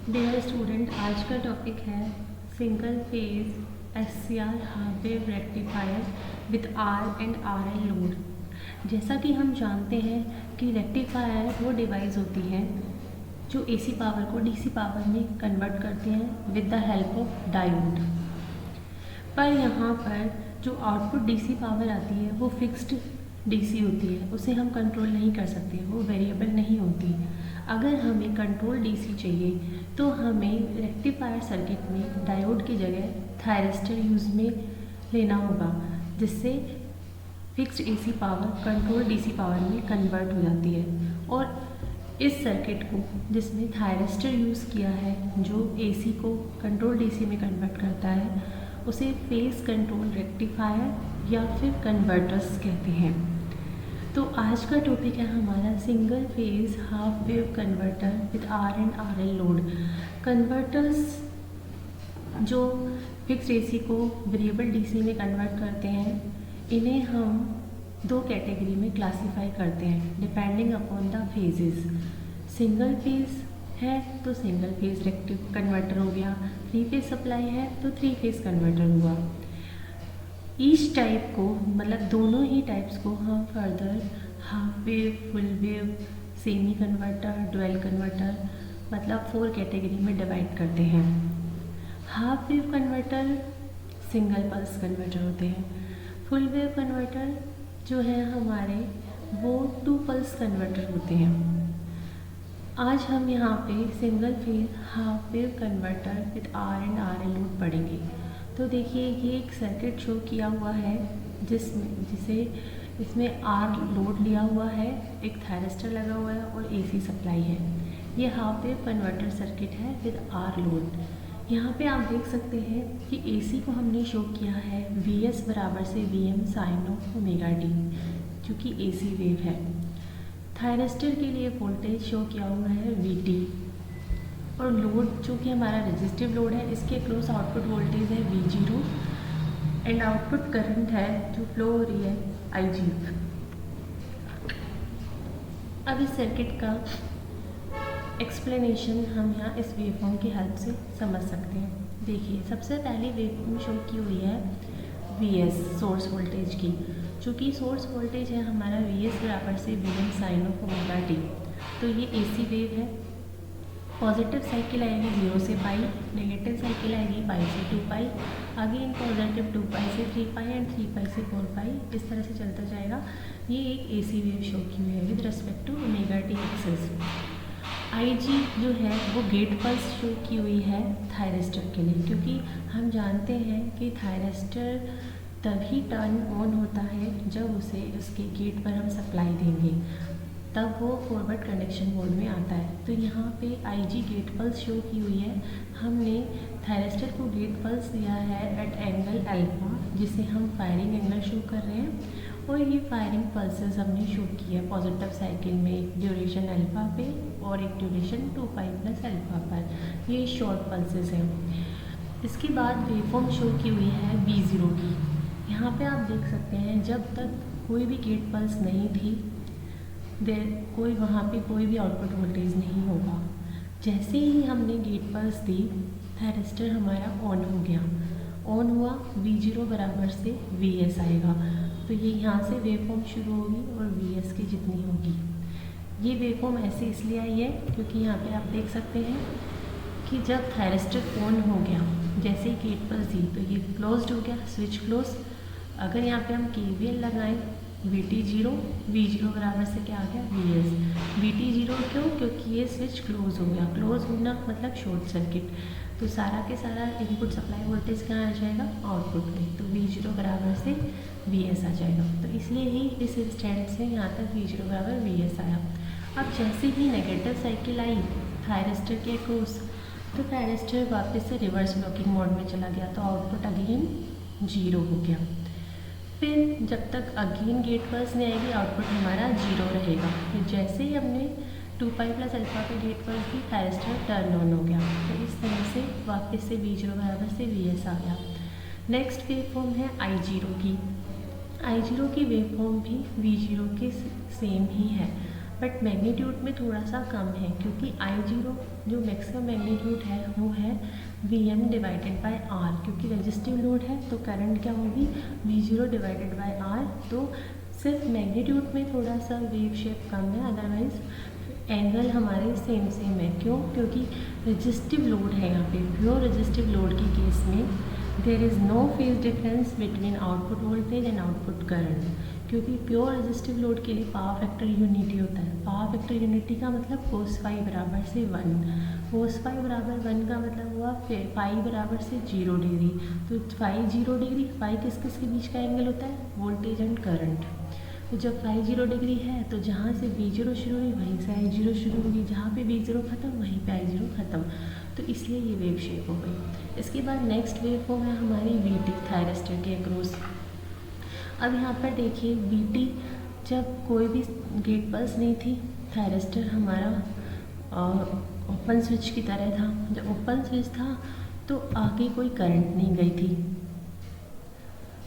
Dear student, आज का topic है single phase SCR half wave rectifier with R and RL load. जैसा कि हम जानते हैं कि रेक्टिफायर वो डिवाइस होती है जो एसी पावर को डीसी पावर में कन्वर्ट करते हैं with the help of diode. पर यहाँ पर जो आउटपुट डीसी पावर आती है वो फिक्स्ड डीसी होती है, उसे हम कंट्रोल नहीं कर सकते, वो वेरिएबल नहीं होती। अगर हमें कंट्रोल डीसी चाहिए तो हमें रेक्टिफायर सर्किट में डायोड की जगह थायरिस्टर यूज़ में लेना होगा, जिससे fixed AC power control DC power में कन्वर्ट हो जाती है। और इस सर्किट को जिसमें थायरिस्टर यूज़ किया है, जो एसी को कंट्रोल डीसी में कन्वर्ट करता है, उसे फेज कंट्रोल रेक्टिफायर या फिर कन्वर्टर्स कहते हैं। तो आज का टॉपिक है हमारा single phase half wave converter with R and RL load. Converters जो फिक्स्ड एसी को वेरिएबल डीसी में कन्वर्ट करते हैं, इन्हें हम दो कैटेगरी में क्लासीफाई करते हैं depending upon the phases. Single phase है तो सिंगल फेज रेक्टिव कन्वर्टर हो गया, थ्री फेज सप्लाई है तो थ्री फेज कन्वर्टर हुआ। ईच टाइप को मतलब दोनों ही टाइप्स को हम further half wave, full wave, semi converter, dual converter मतलब 4 कैटेगरी में डिवाइड करते हैं। Half wave converter single pulse converter होते हैं। फुल वेव कन्वर्टर जो है हमारे वो 2 पल्स कन्वर्टर होते हैं। आज हम यहाँ पे single phase half wave converter with R and R L load पढ़ेंगे। तो देखिए, ये एक सर्किट शो किया हुआ है इसमें आर लोड लिया हुआ है, एक थायरिस्टर लगा हुआ है और एसी सप्लाई है। ये हाफ वेव कन्वर्टर सर्किट है विद आर लोड। यहाँ पे आप देख सकते हैं कि एसी को हमने शो किया है वीएस बराबर से VM sine of omega T, जो कि एसी वेव है। थायरिस्टर के लिए वोल्टेज शो किया हुआ है वीटी, और लोड जो कि हमारा रेजिस्टिव लोड है, इसके क्लोज आउटपुट वोल्टेज है V0 एंड आउटपुट करंट है जो फ्लो हो रही है IG। अब इस सर्किट का एक्सप्लेनेशन हम यहाँ इस वेवफॉर्म की हेल्प से समझ सकते हैं। देखिए, सबसे पहली वेवफॉर्म शो की हुई है VS सोर्स वोल्टेज की, जो कि सोर्स वोल्टेज है हमारा VS बराबर से Vm sine of omega T. तो ये AC वेव है। पॉजिटिव साइकिल आएगी 0 से पाई, नेगेटिव साइकिल आएगी पाई से 2 पाई, अगेन पॉजिटिव 2 पाई से 3 पाई एंड 3 पाई से 4 पाई, इस तरह से चलता जाएगा। ये एक एसी वेव शो की हुई है with respect to omega T axis. IG जो है वो गेट पल्स शो की हुई है थायरिस्टर के लिए, क्योंकि हम जानते हैं कि थायरिस्टर तभी टर्न ऑन होता है जब उसे उसके गेट पर हम सप्लाई देंगे, तब वो फॉरवर्ड कंडक्शन मोड में आता है। तो यहाँ पे IG गेट पल्स शो की हुई है। हमने थायरिस्टर को गेट पल्स दिया है एट एंगल अल्फा, जिसे हम फायरिंग एंगल शो कर रहे हैं, और ये फायरिंग पल्सेस हमने शो की है पॉजिटिव साइकिल में एक ड्यूरेशन अल्फा पे और एक ड्यूरेशन 2 पाई प्लस अल्फा पर। ये शॉर्ट पल्सेस हैं। इसके बाद वेवफॉर्म शो की हुई है V0 की। यहाँ पे आप देख सकते हैं जब तक कोई भी गेट पल्स नहीं थी वहाँ पे कोई भी आउटपुट वोल्टेज नहीं होगा। जैसे ही हमने गेट पल्स दी, थायरिस्टर हमारा ऑन हो गया। ऑन हुआ, V0 बराबर से VS आएगा, तो ये यहाँ से वेवफॉर्म शुरू होगी और VS की जितनी होगी। ये वेवफॉर्म ऐसे इसलिए आई है क्योंकि यहाँ पे आप देख सकते हैं कि जब थायरिस्टर ऑन हो गया, जैसे ही गेट पल्स दी तो ये क्लोज्ड हो गया, स्विच क्लोज। अगर यहाँ पे हम KVL लगाएं VT0, V0 बराबर से क्या आ गया VS। VT0 क्यों? क्योंकि ये स्विच क्लोज हो गया। क्लोज होना मतलब शॉर्ट सर्किट, तो सारा के सारा इनपुट सप्लाई वोल्टेज कहाँ आ जाएगा? आउटपुट में। तो V0 बराबर से VS आ जाएगा। तो इसलिए ही इस इंस्टेंट से यहाँ तक V0 बराबर VS आया। अब जैसे ही नेगेटिव साइकिल आई थायरिस्टर के अक्रॉस, तो थायरिस्टर वापस से रिवर्स ब्लॉकिंग मोड में चला गया, तो आउटपुट अगेन 0 हो गया। फिर जब तक अगेन गेट पल्स नहीं आएगी, आउटपुट हमारा 0 रहेगा। फिर जैसे ही हमने 2 पाई प्लस अल्फा पे गेट पल्स दी, थायरिस्टर टर्न ऑन हो गया। तो इस तरह से वापस से V0 बराबर से VS आ गया। नेक्स्ट वेवफॉर्म है I0 की। I0 की वेवफॉर्म भी V0 के सेम ही है, बट मैग्नीट्यूड में थोड़ा सा कम है, क्योंकि I0 जो मैक्सिमम मैग्नीट्यूड है वो है Vm डिवाइडेड बाय R, क्योंकि रेजिस्टिव लोड है तो करंट क्या होगी V0 डिवाइडेड बाय R। तो सिर्फ मैग्नीट्यूड में थोड़ा सा वेव शेप कम है, अदरवाइज एंगल हमारे सेम है। क्यों? क्योंकि रेजिस्टिव लोड है यहाँ पे। प्योर रेजिस्टिव लोड के केस में there is no phase difference between output voltage and output current, क्योंकि प्योर रेजिस्टिव लोड के लिए पावर फैक्टर यूनिटी होता है। पावर फैक्टर यूनिटी का मतलब cos फाई बराबर से 1, cos फाई बराबर 1 का मतलब हुआ फाई बराबर से 0 डिग्री। तो फाई 0 डिग्री, फाई किस किस के बीच का एंगल होता है? Voltage and current. तो जब फाई 0 डिग्री है तो जहाँ से V0 शुरू हुई वहीं से I0 शुरू होगी, जहाँ पे V0 खत्म वहीं पे I0 खत्म। तो इसलिए ये वेव शेप हो गई। इसके बाद नेक्स्ट वेव फॉर्म है हमारी VT, थायरिस्टर के अक्रॉस। अब यहाँ पर देखिए VT, जब कोई भी गेट पल्स नहीं थी, थायरिस्टर हमारा ओपन स्विच की तरह था। जब ओपन स्विच था तो आगे कोई करंट नहीं गई थी।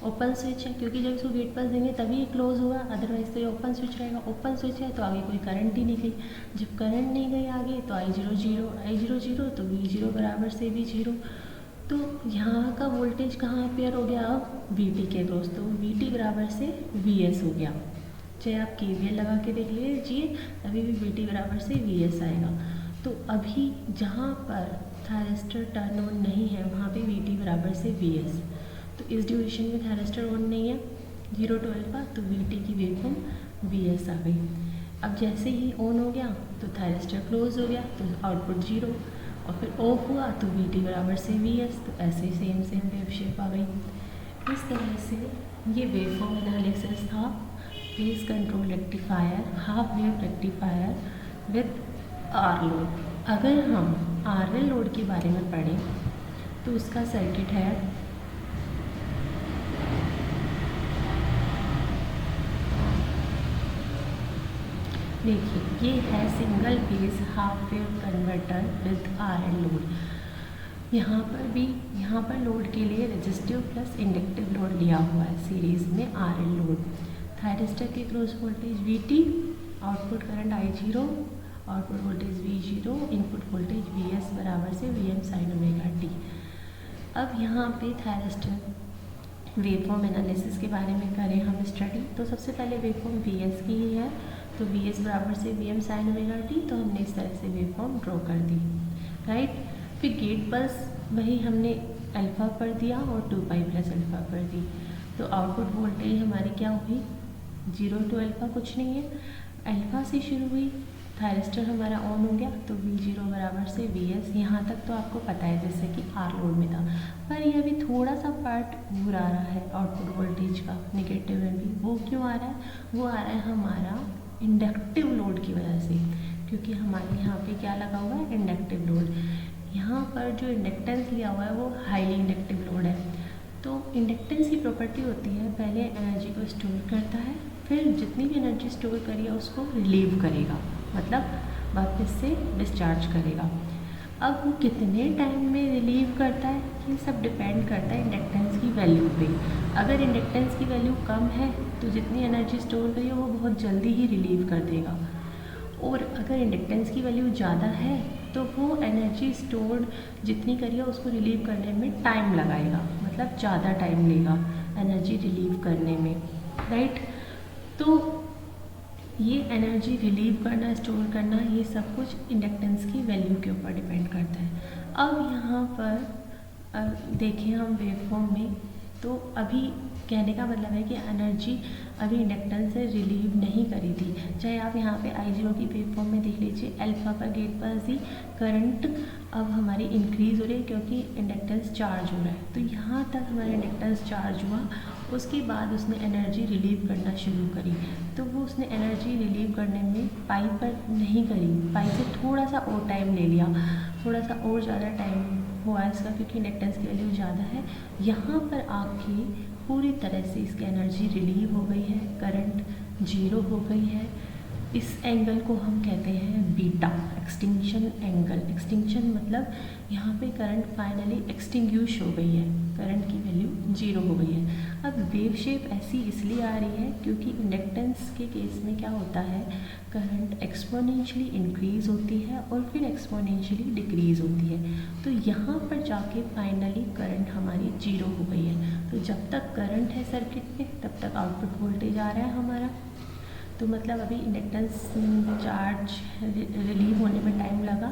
ओपन स्विच है क्योंकि जब इसको गेट पल्स देंगे तभी ये क्लोज होगा, अदरवाइज तो ये ओपन स्विच रहेगा। ओपन स्विच है तो आगे कोई करंट ही नहीं गई। जब करंट नहीं गई आगे तो I0 0, I0 0 तो V0 बराबर से V0। तो यहाँ का वोल्टेज कहाँ अपेयर हो गया? अब VT के अक्रॉस। तो VT बराबर से VS हो गया। चाहे आप KVL लगा के देख लीजिए, अभी भी VT बराबर से VS आएगा। तो अभी जहाँ पर थायरिस्टर टर्न ऑन नहीं है वहाँ पे VT बराबर से VS। तो इस ड्यूरेशन में थायरिस्टर ऑन नहीं है 0 to अल्फा, तो VT की वेवफॉर्म VS आ गई। अब जैसे ही ऑन हो गया तो थायरिस्टर क्लोज हो गया, तो आउटपुट 0, और फिर ऑफ हुआ तो VT बराबर से VS। तो ऐसे सेम वेव शेप आ गई। इस तरह से ये वेवफॉर्म एनालिसिस था phase control rectifier, half wave rectifier with R load. अगर हम RL लोड के बारे में पढ़ें तो उसका सर्किट है, देखिए ये है single phase half wave converter with RL load. यहाँ पर लोड के लिए रेजिस्टिव प्लस इंडक्टिव लोड लिया हुआ है सीरीज में RL लोड। थायरिस्टर के cross voltage VT, output current I0, output voltage V0, input voltage VS बराबर से Vm sin ओमेगा t। अब यहाँ पे थायरिस्टर वेवफॉर्म एनालिसिस के बारे में करें हम स्टडी, तो सबसे पहले वेवफॉर्म VS की ही है, तो VS बराबर से Vm sin ओमेगा t। तो हमने इस तरह से वेवफॉर्म ड्रॉ कर दी, राइट। फिर गेट पल्स वही हमने अल्फ़ा पर दिया और 2 पाई प्लस अल्फ़ा पर दी। तो आउटपुट वोल्टेज हमारी क्या हुई 0 to अल्फ़ा, कुछ नहीं है, अल्फ़ा से शुरू हुई, थायरिस्टर हमारा ऑन हो गया तो V0 बराबर से VS। यहाँ तक तो आपको पता है जैसे कि R लोड में था, पर यह भी थोड़ा सा पार्ट घूर आ रहा है आउटपुट वोल्टेज का नेगेटिव में भी। वो क्यों आ रहा है? वो आ रहा है हमारा इंडक्टिव लोड की वजह से, क्योंकि हमारे यहाँ पे क्या लगा हुआ है इंडक्टिव लोड। यहाँ पर जो इंडक्टेंस लिया हुआ है वो हाईली इंडक्टिव लोड है। तो इंडक्टेंस की प्रॉपर्टी होती है पहले एनर्जी को स्टोर करता है, फिर जितनी भी एनर्जी स्टोर करी है उसको रिलीव करेगा, मतलब वापस से डिस्चार्ज करेगा। अब वो कितने टाइम में रिलीव करता है ये सब डिपेंड करता है इंडक्टेंस की वैल्यू पे। अगर इंडक्टेंस की वैल्यू कम है तो जितनी एनर्जी स्टोर करी है वो बहुत जल्दी ही रिलीव कर देगा, और अगर इंडक्टेंस की वैल्यू ज़्यादा है तो वो एनर्जी स्टोर्ड जितनी करी है उसको रिलीव करने में टाइम लगाएगा, मतलब ज़्यादा टाइम लेगा एनर्जी रिलीव करने में, राइट। तो ये एनर्जी रिलीव करना, स्टोर करना, ये सब कुछ इंडक्टेंस की वैल्यू के ऊपर डिपेंड करता है। अब यहाँ पर देखें हम वेवफॉर्म में, तो अभी कहने का मतलब है कि एनर्जी अभी इंडक्टेंस से रिलीव नहीं करी थी। चाहे आप यहाँ पे I0 की वेवफॉर्म में देख लीजिए, अल्फा पर गेट पास दी, करंट अब हमारी इंक्रीज़ हो रही है क्योंकि इंडक्टेंस चार्ज हो रहा है। तो यहाँ तक हमारा इंडक्टेंस चार्ज हुआ, उसके बाद उसने एनर्जी रिलीव करना शुरू करी। तो वो उसने एनर्जी रिलीव करने में पाई पर नहीं करी, पाई से थोड़ा सा और टाइम ले लिया, थोड़ा सा और ज़्यादा टाइम हुआ इसका क्योंकि इंडक्टेंस की वैल्यू ज़्यादा है। यहाँ पर आपकी पूरी तरह से इसकी एनर्जी रिलीव हो गई है, करंट 0 हो गई है। इस एंगल को हम कहते हैं बीटा, एक्सटिंक्शन एंगल। एक्सटिंक्शन मतलब मतलब यहाँ पे करंट फाइनली एक्सटिंग्विश हो गई है, करंट की वैल्यू 0 हो गई है। अब वेव शेप ऐसी इसलिए आ रही है क्योंकि इंडक्टेंस के केस में क्या होता है, करंट एक्सपोनेंशियली इंक्रीज़ होती है और फिर एक्सपोनेंशियली डिक्रीज़ होती है। तो यहाँ पर जाके फाइनली करंट हमारी 0 हो गई है। तो जब तक करंट है सर्किट में तब तक आउटपुट वोल्टेज आ रहा है हमारा। तो मतलब अभी इंडक्टेंस चार्ज रिलीव होने में टाइम लगा,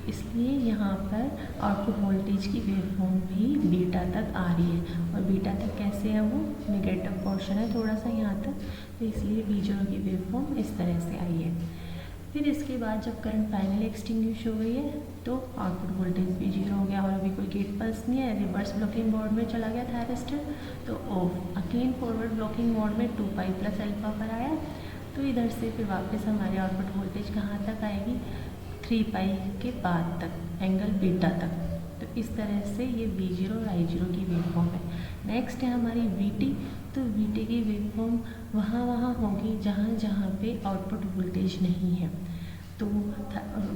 इसलिए यहाँ पर आउटपुट वोल्टेज की वेवफॉर्म भी बीटा तक आ रही है। और बीटा तक कैसे है, वो नेगेटिव पोर्शन है थोड़ा सा यहाँ तक, तो इसलिए V0 की वेवफॉर्म इस तरह से आई है। फिर इसके बाद जब करंट फाइनली एक्सटिंग्विश हो गई है तो आउटपुट वोल्टेज भी 0 हो गया और अभी कोई गेट पल्स नहीं है, रिवर्स ब्लॉकिंग मोड में चला गया थायरिस्टर, तो of. Again forward blocking mode में 2π + अल्फा पर आया, तो इधर से फिर वापस हमारे आउटपुट वोल्टेज कहाँ तक आएगी, 3π के बाद तक, एंगल बीटा तक। तो इस तरह से ये V0 और I0 की वेवफॉर्म है। नेक्स्ट है हमारी VT। तो VT की वेवफॉर्म वहाँ होगी जहाँ पे आउटपुट वोल्टेज नहीं है, तो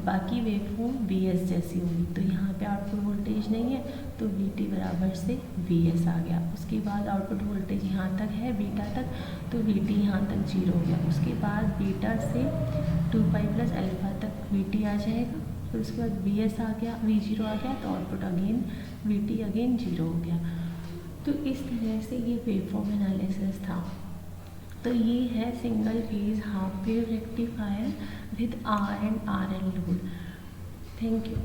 बाकी वेवफॉर्म VS जैसी होगी। तो यहाँ पे आउटपुट वोल्टेज नहीं है तो VT बराबर से VS आ गया। उसके बाद आउटपुट वोल्टेज यहाँ तक है बीटा तक, तो VT यहाँ तक 0 हो गया। उसके बाद बीटा से 2π + अल्फा तक VT आ जाएगा, फिर उसके बाद VS आ गया, V0 आ गया, तो आउटपुट अगेन VT अगेन 0 हो गया। तो इस तरह से ये वेवफॉर्म एनालिसिस था। तो ये है single phase half wave rectifier with R and RL load. Thank you.